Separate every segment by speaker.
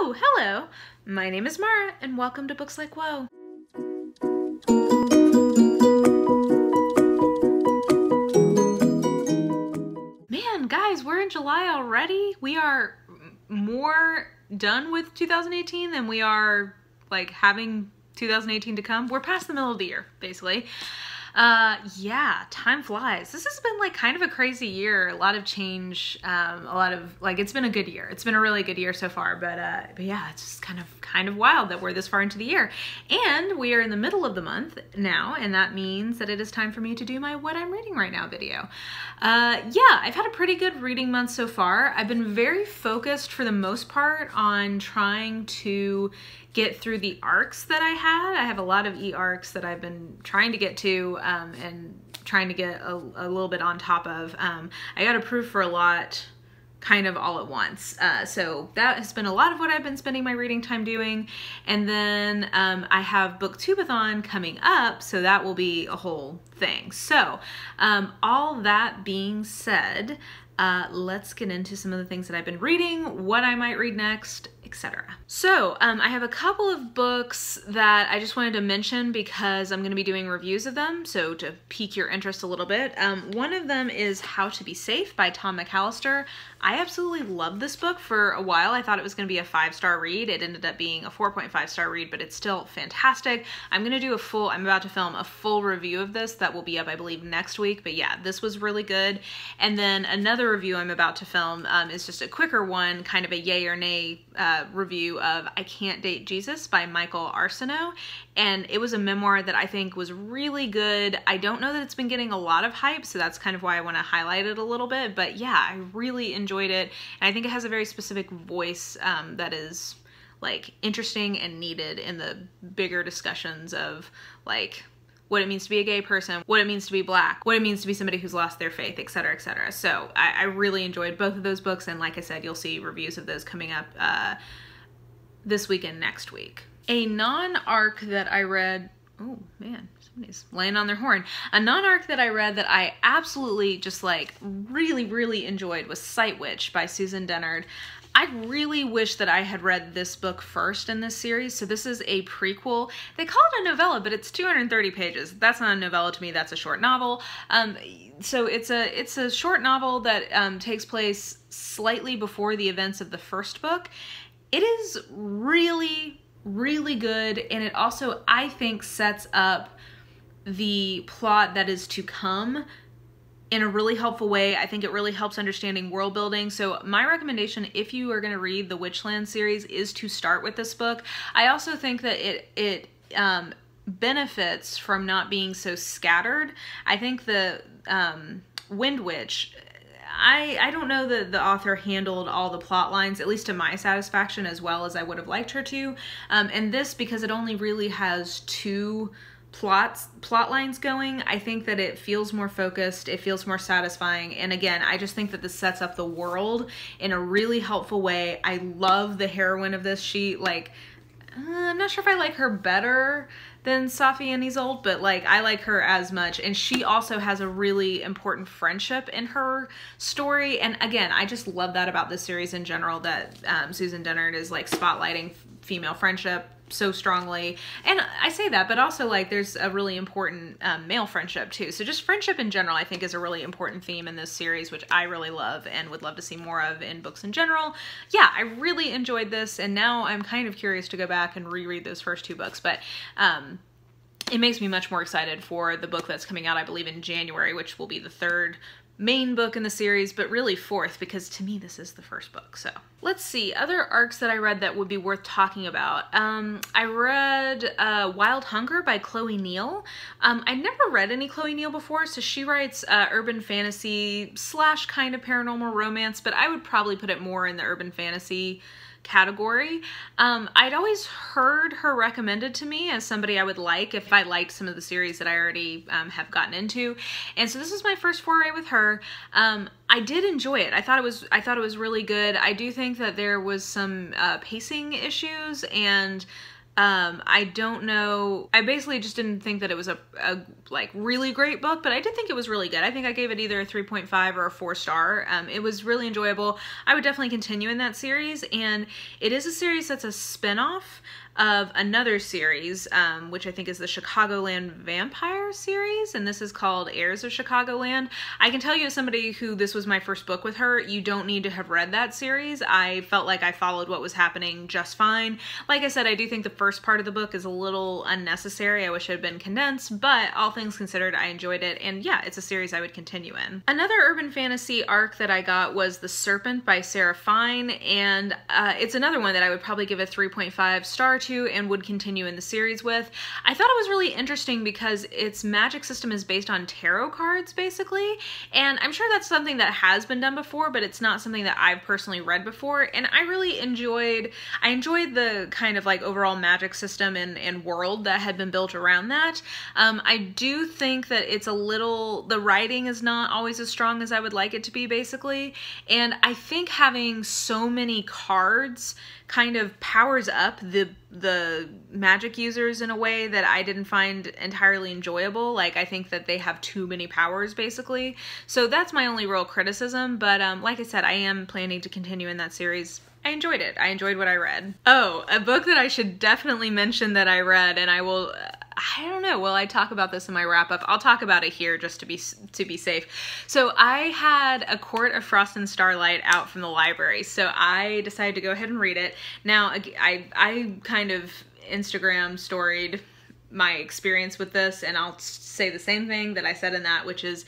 Speaker 1: Oh, hello! My name is Mara, and welcome to Books Like Whoa. Man, guys, we're in July already. We are more done with 2018 than we are, like, having 2018 to come. We're past the middle of the year, basically. Yeah, time flies. This has been like kind of a crazy year, a lot of change, it's been a good year. It's been a really good year so far, but yeah, it's just kind of wild that we're this far into the year. And we are in the middle of the month now, and that means that it is time for me to do my What I'm Reading Right Now video. Yeah, I've had a pretty good reading month so far. I've been very focused for the most part on trying to get through the arcs that I had. I have a lot of e-arcs that I've been trying to get to and trying to get a little bit on top of. I got approved for a lot kind of all at once. So that has been a lot of what I've been spending my reading time doing. And then I have Booktubeathon coming up, so that will be a whole thing. So all that being said, let's get into some of the things that I've been reading, what I might read next, etc. So I have a couple of books that I just wanted to mention because I'm going to be doing reviews of them, so to pique your interest a little bit. One of them is How to Be Safe by Tom McAllister. I absolutely loved this book for a while. I thought it was going to be a 5-star read. It ended up being a 4.5-star read, but it's still fantastic. I'm about to film a full review of this that will be up, I believe, next week. But yeah, this was really good. And then another review I'm about to film is just a quicker one, kind of a yay or nay review of I Can't Date Jesus by Michael Arceneaux. And it was a memoir that I think was really good. I don't know that it's been getting a lot of hype, so that's kind of why I want to highlight it a little bit. But yeah, I really enjoyed it. And I think it has a very specific voice that is like interesting and needed in the bigger discussions of like what it means to be a gay person, what it means to be Black, what it means to be somebody who's lost their faith, etc., etc. So I really enjoyed both of those books, and like I said, you'll see reviews of those coming up this week and next week. A non-arc that I read, oh man, somebody's laying on their horn. A non-arc that I read that I absolutely just like really enjoyed was Sightwitch by Susan Dennard. I really wish that I had read this book first in this series. So this is a prequel. They call it a novella, but it's 230 pages. That's not a novella to me, that's a short novel. So it's a short novel that takes place slightly before the events of the first book. It is really good, and it also, I think, sets up the plot that is to come in a really helpful way. I think it really helps understanding world building. So my recommendation, if you are going to read the Witchland series, is to start with this book. I also think that it benefits from not being so scattered. I think the Wind Witch, I don't know that the author handled all the plot lines, at least to my satisfaction, as well as I would have liked her to. And this, because it only really has 2 plot lines going, I think that it feels more focused, it feels more satisfying, and again, I just think that this sets up the world in a really helpful way. I love the heroine of this. She, like, I'm not sure if I like her better than Safi and Isolde, but like I like her as much, and she also has a really important friendship in her story. And again, I just love that about this series in general, that Susan Dennard is like spotlighting female friendship so strongly. And I say that, but also like there's a really important male friendship too. So just friendship in general, I think, is a really important theme in this series, which I really love and would love to see more of in books in general. Yeah, I really enjoyed this, and now I'm kind of curious to go back and reread those first 2 books, but it makes me much more excited for the book that's coming out, I believe, in January, which will be the 3rd main book in the series, but really 4th, because to me this is the first book. So let's see, other arcs that I read that would be worth talking about. I read Wild Hunger by Chloe Neill. I never read any Chloe Neill before, so she writes urban fantasy / kind of paranormal romance, but I would probably put it more in the urban fantasy category. I'd always heard her recommended to me as somebody I would like if I liked some of the series that I already have gotten into, and so this is my first foray with her. I did enjoy it. I thought it was really good. I do think that there was some pacing issues, and I don't know. I basically just didn't think that it was a like really great book, but I did think it was really good. I think I gave it either a 3.5 or a 4-star. It was really enjoyable. I would definitely continue in that series, and it is a series that's a spin-off of another series, which I think is the Chicagoland Vampire series, and this is called Heirs of Chicagoland. I can tell you as somebody who this was my first book with her, you don't need to have read that series. I felt like I followed what was happening just fine. Like I said, I do think the first part of the book is a little unnecessary. I wish it had been condensed, but all things considered, I enjoyed it, and yeah, it's a series I would continue in. Another urban fantasy arc that I got was The Serpent by Sarah Fine, and it's another one that I would probably give a 3.5 star to and would continue in the series with. I thought it was really interesting because its magic system is based on tarot cards, basically, and I'm sure that's something that has been done before, but it's not something that I've personally read before, and I really enjoyed the kind of like overall magic system and world that had been built around that. I do think that it's a little, the writing is not always as strong as I would like it to be, basically, and I think having so many cards kind of powers up the magic users in a way that I didn't find entirely enjoyable. Like, I think that they have too many powers, basically. So that's my only real criticism, but like I said, I am planning to continue in that series. I enjoyed it. I enjoyed what I read. Oh, a book that I should definitely mention that I read, and I will, I don't know, will I talk about this in my wrap up? I'll talk about it here just to be safe. So I had A Court of Frost and Starlight out from the library, so I decided to go ahead and read it. Now, I kind of Instagram storied my experience with this, and I'll say the same thing that I said in that, which is,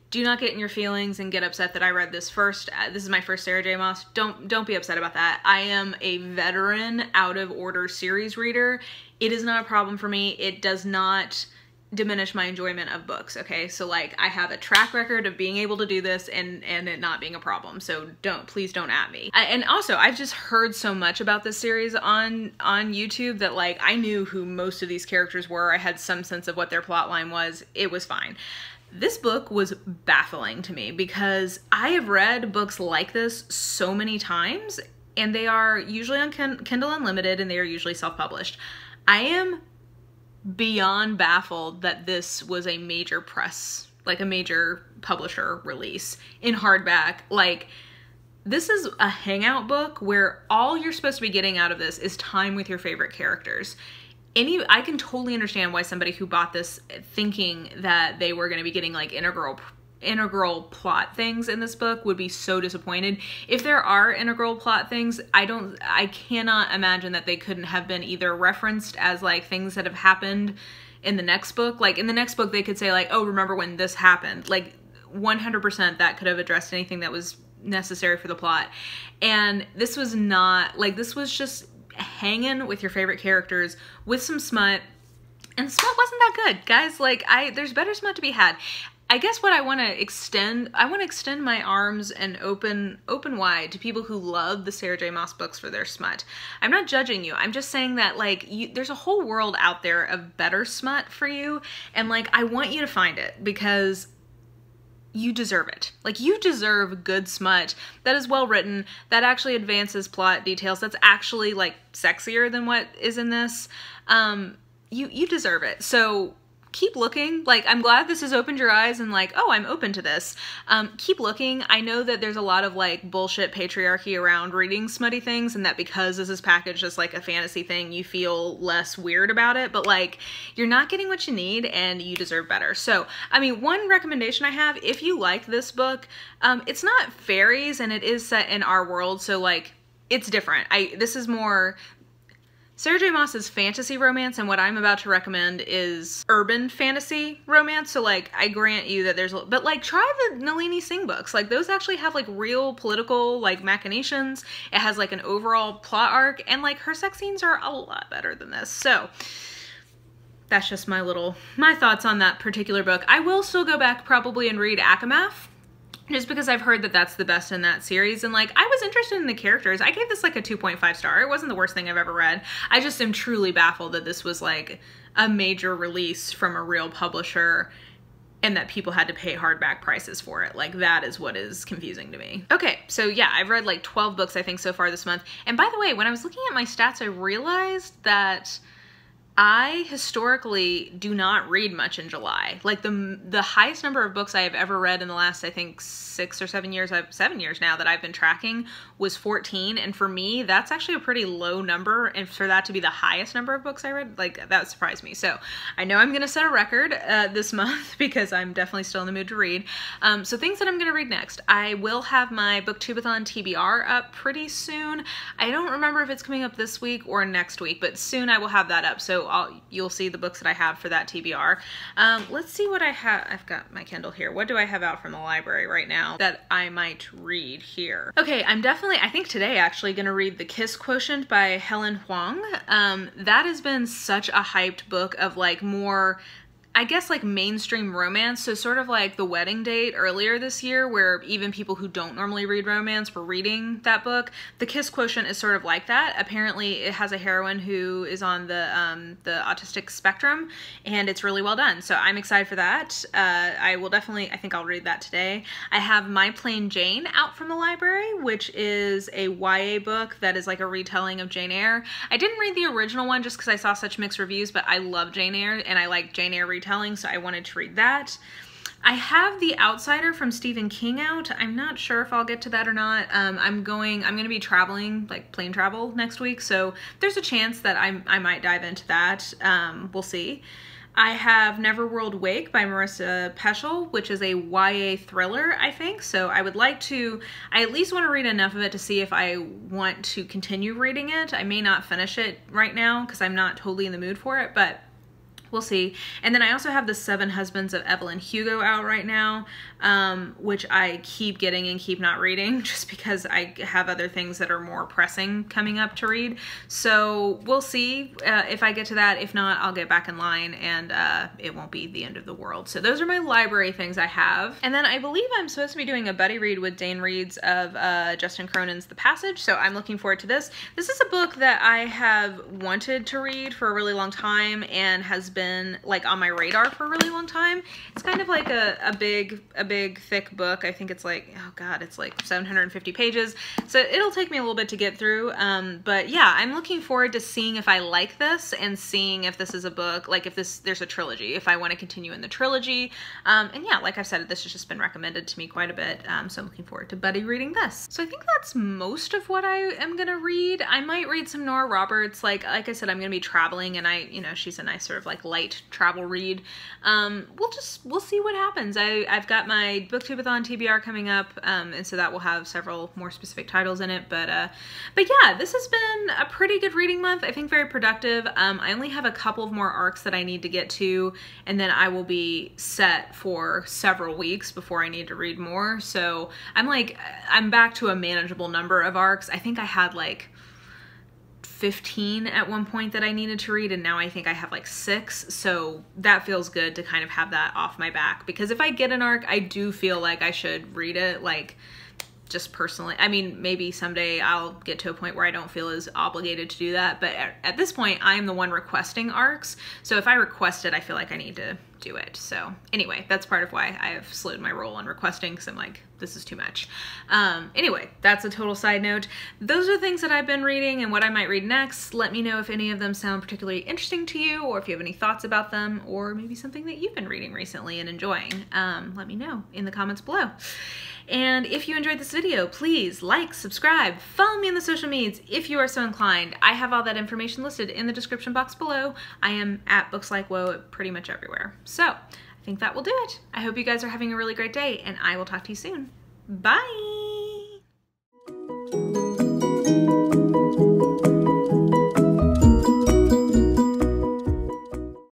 Speaker 1: do not get in your feelings and get upset that I read this first. This is my first Sarah J. Maas. Don't be upset about that. I am a veteran out of order series reader. It is not a problem for me. It does not diminish my enjoyment of books, okay? So like, I have a track record of being able to do this and it not being a problem. So please don't at me. And also, I've just heard so much about this series on YouTube that like, I knew who most of these characters were. I had some sense of what their plot line was. It was fine. This book was baffling to me because I have read books like this so many times, and they are usually on Kindle Unlimited, and they are usually self-published. I am beyond baffled that this was a major press, like a major publisher release in hardback. Like, this is a hangout book where all you're supposed to be getting out of this is time with your favorite characters. I can totally understand why somebody who bought this thinking that they were going to be getting like integral plot things in this book would be so disappointed. If there are integral plot things, I cannot imagine that they couldn't have been either referenced as like things that have happened in the next book. Like in the next book, they could say like, oh, remember when this happened? Like 100% that could have addressed anything that was necessary for the plot. And this was not, like, this was just hanging with your favorite characters with some smut, and the smut wasn't that good, guys. Like, there's better smut to be had. I guess what I want to extend my arms and open wide to people who love the Sarah J. Maas books for their smut. I'm not judging you. I'm just saying that, like, there's a whole world out there of better smut for you, and, like, I want you to find it because you deserve it. Like, you deserve good smut that is well written, that actually advances plot details, that's actually, like, sexier than what is in this. You deserve it. So keep looking. Like, I'm glad this has opened your eyes and like, oh, I'm open to this. Keep looking. I know that there's a lot of like bullshit patriarchy around reading smutty things, and that because this is packaged as like a fantasy thing, you feel less weird about it, but like, you're not getting what you need and you deserve better. So, I mean, one recommendation I have, if you like this book, it's not fairies and it is set in our world, so like, it's different. This is more Sarah J. Maas's fantasy romance, and what I'm about to recommend is urban fantasy romance. So like, I grant you that but like, try the Nalini Singh books. Like, those actually have like real political like machinations. It has like an overall plot arc, and like, her sex scenes are a lot better than this. So that's just my thoughts on that particular book. I will still go back probably and read Akamath, just because I've heard that that's the best in that series, and like, I was interested in the characters. I gave this like a 2.5 star. It wasn't the worst thing I've ever read. I just am truly baffled that this was like a major release from a real publisher and that people had to pay hardback prices for it. Like, that is what is confusing to me. Okay, so yeah, I've read like 12 books I think so far this month. And by the way, when I was looking at my stats, I realized that I historically do not read much in July. Like the highest number of books I have ever read in the last, I think 6 or 7 years, 7 years now that I've been tracking was 14. And for me, that's actually a pretty low number. And for that to be the highest number of books I read, like that surprised me. So I know I'm gonna set a record this month because I'm definitely still in the mood to read. So things that I'm gonna read next. I will have my Booktubeathon TBR up pretty soon. I don't remember if it's coming up this week or next week, but soon I will have that up. So you'll see the books that I have for that TBR. Let's see what I have. I've got my Kindle here. What do I have out from the library right now that I might read here? Okay, I'm definitely, I think today actually gonna read The Kiss Quotient by Helen Hoang. That has been such a hyped book of like more, I guess like mainstream romance, so sort of like The Wedding Date earlier this year where even people who don't normally read romance were reading that book. The Kiss Quotient is sort of like that. Apparently it has a heroine who is on the autistic spectrum and it's really well done. So I'm excited for that. I will definitely, I think I'll read that today. I have My Plain Jane out from the library, which is a YA book that is like a retelling of Jane Eyre. I didn't read the original one just because I saw such mixed reviews, but I love Jane Eyre and I like Jane Eyre retelling, so I wanted to read that. I have The Outsider from Stephen King out. I'm not sure if I'll get to that or not. I'm gonna be traveling, like plane travel next week, so there's a chance that I might dive into that. We'll see. I have Neverworld Wake by Marissa Pesshl, which is a YA thriller, I think. So I would like to, I at least want to read enough of it to see if I want to continue reading it. I may not finish it right now because I'm not totally in the mood for it, but we'll see. And then I also have The Seven Husbands of Evelyn Hugo out right now, which I keep getting and keep not reading just because I have other things that are more pressing coming up to read. So we'll see if I get to that. If not, I'll get back in line and it won't be the end of the world. So those are my library things I have. And then I believe I'm supposed to be doing a buddy read with Dane Reed's of Justin Cronin's The Passage. So I'm looking forward to this. This is a book that I have wanted to read for a really long time and has been like on my radar for a really long time. It's kind of like a big thick book. I think it's like, oh god, it's like 750 pages. So it'll take me a little bit to get through. But yeah, I'm looking forward to seeing if I like this and seeing if this is a book, like if there's a trilogy, if I want to continue in the trilogy. And yeah, like I've said, this has just been recommended to me quite a bit. So I'm looking forward to buddy reading this. So I think that's most of what I am gonna read. I might read some Nora Roberts. Like I said, I'm gonna be traveling and she's a nice sort of like light travel read. We'll see what happens. I've got my Booktubeathon TBR coming up, and so that will have several more specific titles in it. But yeah, this has been a pretty good reading month. I think very productive. I only have a couple of more arcs that I need to get to, and then I will be set for several weeks before I need to read more. So I'm back to a manageable number of arcs. I think I had like 15 at one point that I needed to read, and now I think I have like 6, so that feels good to kind of have that off my back, because if I get an arc, I do feel like I should read it, like just personally. I mean, maybe someday I'll get to a point where I don't feel as obligated to do that, but at this point I'm the one requesting arcs, so if I request it, I feel like I need to do it. So anyway, that's part of why I have slowed my roll on requesting, because I'm like, this is too much. Anyway, that's a total side note. Those are things that I've been reading and what I might read next. Let me know if any of them sound particularly interesting to you, or if you have any thoughts about them, or maybe something that you've been reading recently and enjoying. Let me know in the comments below. And if you enjoyed this video, please like, subscribe, follow me on the social medias if you are so inclined. I have all that information listed in the description box below. I am at BooksLikeWhoa pretty much everywhere. So I think that will do it. I hope you guys are having a really great day, and I will talk to you soon. Bye!